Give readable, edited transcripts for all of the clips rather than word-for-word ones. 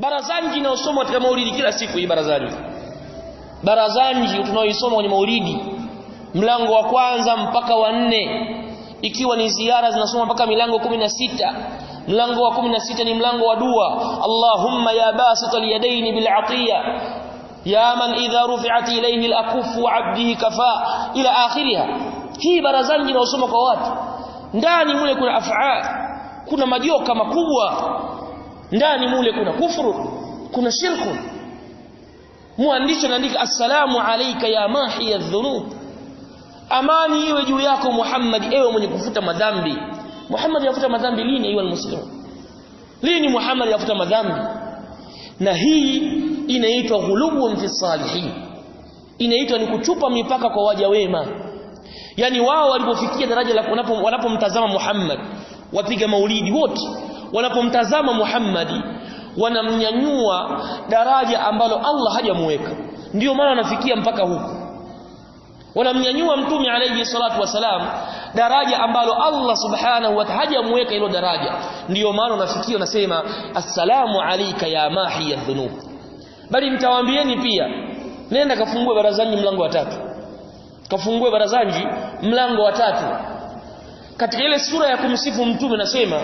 Barazanji inayosomwa katika maulidi kila siku, hii barazanji tunaoisoma kwenye maulidi mlango wa kwanza mpaka wa 4, ikiwa ni ziara zinasoma mpaka milango 16. Mlango wa 16 ni mlango wa dua, Allahumma ya basit al-yadayn bil atiya ya man idha rufi'at ilayhi al-akfu 'abdihi kafa ila akhiriha. Hii barazanji inayosoma kwa watu, ndani mule kuna af'al, kuna majoka makubwa, ndani mule kuna kufuru, kuna shirku. Mwandishi anaandika assalamu alayka ya mahi adh-dhunub, amani iwe juu yako Muhammad, ewe mwenye kufuta madhambi. Muhammad yafuta madhambi lini ayu almuslimu? Lini Muhammad yafuta madhambi? Na hii inaitwa ghulubun fi salihin, inaitwa ni kuchupa mipaka kwa waja wema. Yani wao walipofikia daraja la wanapomtazama Muhammad, wapiga maulidi wote wanapomtazama Muhammad wanamnyanyua daraja ambalo Allah hajamuweka. Ndio maana wanafikia mpaka huko, wanamnyanyua mtume alayhi salatu wasalam daraja ambalo Allah subhanahu wa ta'ala hajamuweka hilo daraja. Ndio maana wanafikia wanasema assalamu alayka ya mahi adh-dhunub. Bali mtawaambieni pia, nenda kafungue barazanji mlango wa 3, kafungue barazanji mlango wa 3. Katika ile sura ya kumsifu mtume nasema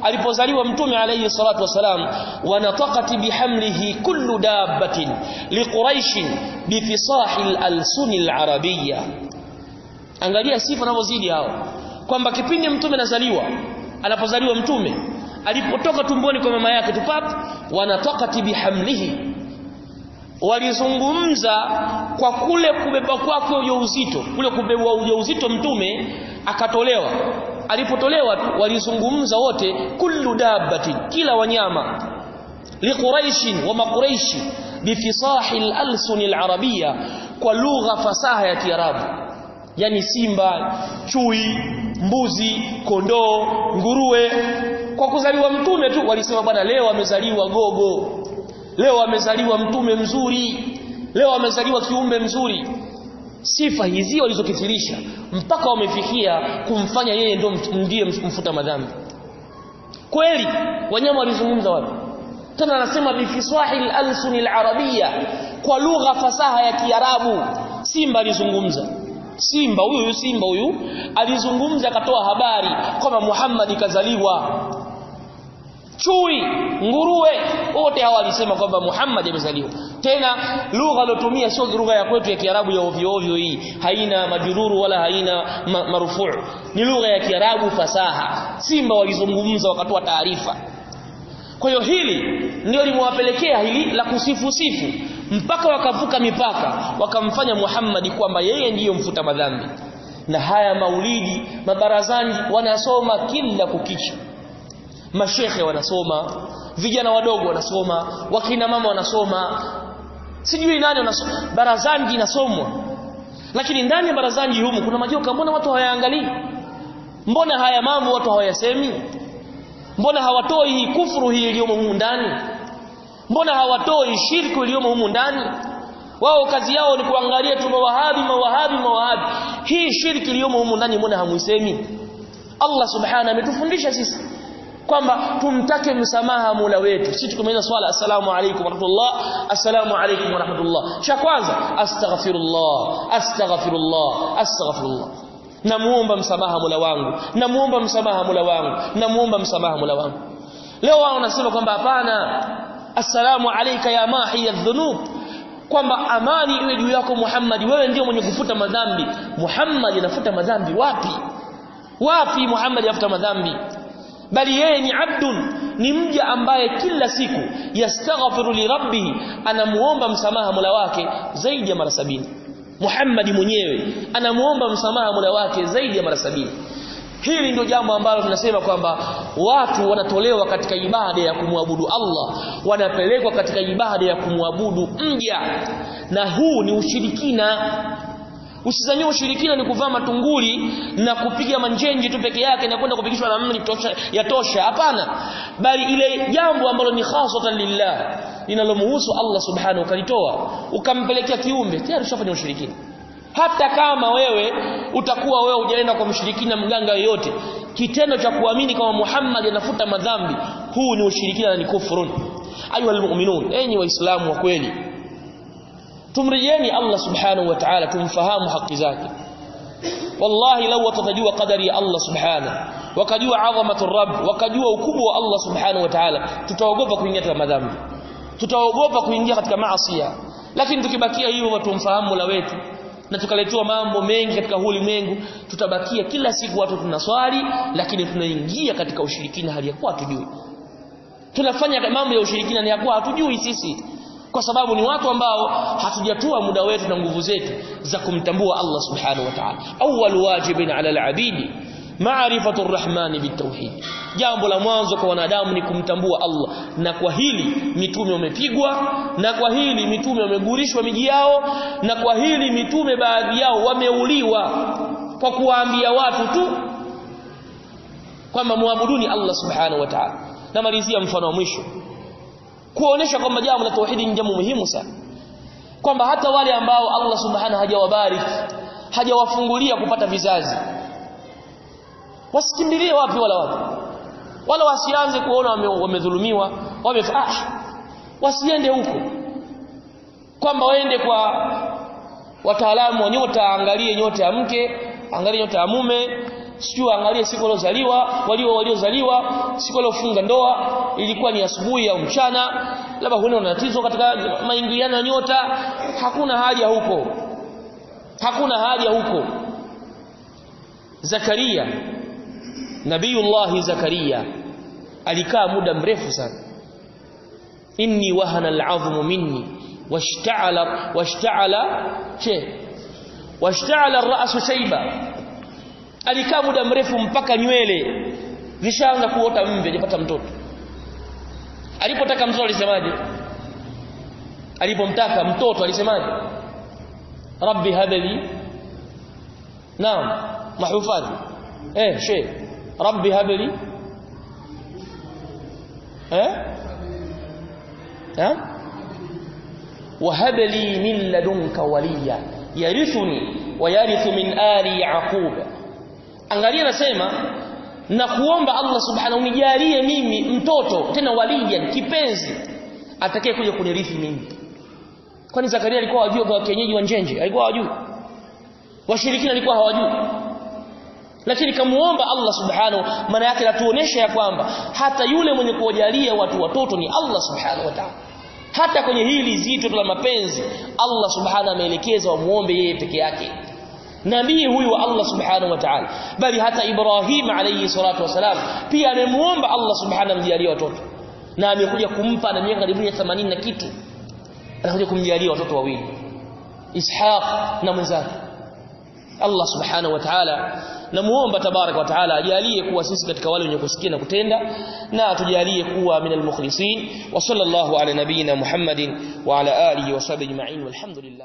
alipozaliwa mtume alayhi salatu wasalam, wa nataqati bihamlihi kullu dabbatin liquraish bifisahil alsunil arabiyya. Angalia sifa zinazozidi hao, kwamba kipindi mtume anapozaliwa mtume, alipotoka tumboni kwa mama yake tupap, wa nataqati bihamlihi, walizungumza kwa kule kubeba kwake ujauzito, kule kubeba ujauzito mtume akatolewa. Alipotolewa tu walizungumza wote, kullu dabbatin, kila wanyama, liquraishin wa maquraishi bifisahil alsunil arabiyya, kwa lugha fasaha ya Kiarabu. Yani simba, chui, mbuzi, kondoo, nguruwe. Kwa kuzaliwa mtume tu walisema bwana, leo amezaliwa gogo, leo amezaliwa mtume mzuri, leo amezaliwa kiumbe mzuri. Sifa hizi walizokithirisha mpaka wamefikia kumfanya yeye ndiye mfuta madhambi. Kweli wanyama walizungumza wapi? Tena anasema bifisahil alsunil arabiyya, kwa lugha fasaha ya Kiarabu. Simba alizungumza, simba huyu alizungumza, akatoa habari kwamba Muhammad kazaliwa. Chui, nguruwe, wote hawa walisema kwamba Muhammad amezaliwa. Tena lugha alotumia sio lugha ya kwetu ya Kiarabu ya ovyo ovyo, hii haina majururu wala haina marufuu, ni lugha ya Kiarabu fasaha. Simba walizungumza, wakatoa taarifa. Kwa hiyo hili ndio limewapelekea hili la kusifu mpaka wakavuka mipaka, wakamfanya Muhammad kwamba yeye ndiyo mfuta madhambi. Na haya maulidi, mabarazanji wanasoma kila kukicha, mashekhe wanasoma, vijana wadogo wanasoma, wakina mama wanasoma, sijui nani wanasoma. Barazanji inasomwa, lakini ndani ya barazanji humu kuna majoka. Mbona watu hawayaangalii? Mbona haya mambo watu hawayasemi? Mbona hawatoi hii kufuru hii iliyomo humu ndani? Mbona hawatoi shirku iliyomo humu ndani? Wao kazi yao ni kuangalia tu mawahabi. Hii shirki iliyomo humu ndani mbona hamuisemi? Allah subhanahu ametufundisha sisi kwamba tumtake msamaha Mola wetu. Sisi tukumaliza swala assalamu alaykum wa rahmatullah, assalamu alaykum wa rahmatullah, cha kwanza astaghfirullah, namuomba msamaha Mola wangu, namuomba msamaha Mola wangu. Leo wao wanasema kwamba hapana, assalamu alayka ya mahi adh-dhunub, kwamba amani iwe juu yako Muhammad, wewe ndio mwenye kufuta madhambi. Muhammad anafuta madhambi wapi? Muhammad afuta madhambi? Bali yeye ni abdun, ni mja ambaye kila siku yastaghfiru li rabbih, anamuomba msamaha Mola wake zaidi ya mara 70. Muhammad mwenyewe anamuomba msamaha Mola wake zaidi ya mara 70. Hili ndio jambo ambalo tunasema kwamba watu wanatolewa katika ibada ya kumwabudu Allah, wanapelekwa katika ibada ya kumwabudu mja, na huu ni ushirikina. Usizanie ushirikina ni kuvaa matunguli na kupiga manjenji tu peke yake na kwenda kupigishwa na amri yatosha. Hapana, bali ile jambo ambalo ni khasatan lillah, linalomuhusu Allah subhanahu ukalitoa ukampelekea kiumbe, tayari ushafanya ushirikina. Hata kama wewe utakuwa wewe hujaenda kwa mshirikina mganga yoyote, kitendo cha kuamini kama Muhammad anafuta madhambi, huu ni ushirikina na ni kufuru. ayuha almu'minun, enyi waislamu wa kweli, tumrejeni Allah subhanahu wa ta'ala, tumfahamu haki zake. Wallahi law watajua qadari ya Allah subhanahu, wakajua adhamatu rabb, wakajua ukubwa wa Allah subhanahu wa ta'ala, tutaogopa kuingia katika madhambi, tutaogopa kuingia katika maasi. Lakini tukibakia hivyo tumfahamu Mola wetu na tukaletewa mambo mengi katika ulimwengu, tutabakia kila siku watu tunaswali lakini tunaingia katika ushirikina hali ya kuwa hatujui. Tunafanya mambo ya ushirikina ni ya kuwa hatujui sisi, kwa sababu ni watu ambao hatujatoa muda wetu na nguvu zetu za kumtambua Allah subhanahu wa ta'ala. Awwal wajibin ala al-abidi ma'rifatu ar-rahman bitawhid. Jambo la mwanzo kwa wanadamu ni kumtambua Allah, na kwa hili mitume wamepigwa, na kwa hili mitume wamegurishwa miji yao, na kwa hili mitume baadhi yao wameuliwa kwa kuwaambia watu tu kwamba muabuduni Allah subhanahu wa ta'ala. Na malizia mfano wa mwisho kuonesha kwamba jambo la tauhidi ni jambo muhimu sana, kwamba hata wale ambao Allah subhanahu hajawabariki, hajawafungulia kupata vizazi, wasikimbilie wapi wala wasianze kuona wamedhulumiwa, wasiende huko, kwamba waende kwa wataalamu wa nyota, angalie nyota ya mke, angalie nyota ya mume, sio angalie siku waliozaliwa, siku waliofunga ndoa ilikuwa ni asubuhi au mchana, labda huna tatizo katika maingiliano ya nyota. Hakuna haja huko. Zakaria, Nabiyullah Zakaria alikaa muda mrefu sana. Inni wahana al'azmu minni washta'ala ar-ra'su shayba. Alikaa muda mrefu mpaka nywele zishaanza kuota mve, hajapata mtoto. Alipotaka mtoto alisemaje? Alipomtaka mtoto alisemaje? Rabbi habli, naam mahufadhi, sheikh, Rabbi habli وهب لي من لدنك وليا يرثني ويرث من آل يعقوب. Angalia nasema na kuomba Allah subhanahu nijalie mimi mtoto tena waliyan, kipenzi atakaye kuja kunirithi mimi. Kwani Zakaria alikuwa hajui kwa kienyeji wa njenje? Alikuwa hajui. Washirikina alikuwa hawajui. Lakini kamuomba Allah subhanahu, maana yake natuonesha ya kwamba hata yule mwenye kuwajalia watu watoto ni Allah subhanahu wa ta'ala. Hata kwenye hili zito la mapenzi Allah subhanahu ameelekeza wamuombe yeye peke yake, nabii huyu wa Allah subhanahu wa ta'ala. Bali hata Ibrahim alayhi salatu wasalam pia amemuomba Allah subhanahu amjalie watoto, na amekuja kumpa na miaka karibu 80 na kitu, anakuja kumjalia watoto wawili, Ishaq na mwenzake. Allah subhanahu wa ta'ala namuomba tabaraka wa ta'ala ajalie kuwa sisi katika wale wenye kusikia na kutenda, na atujalie kuwa minal mukhlisin. Wa sallallahu ala nabiyyina Muhammadin wa ala alihi wa sahbihi ajma'in, walhamdulillah.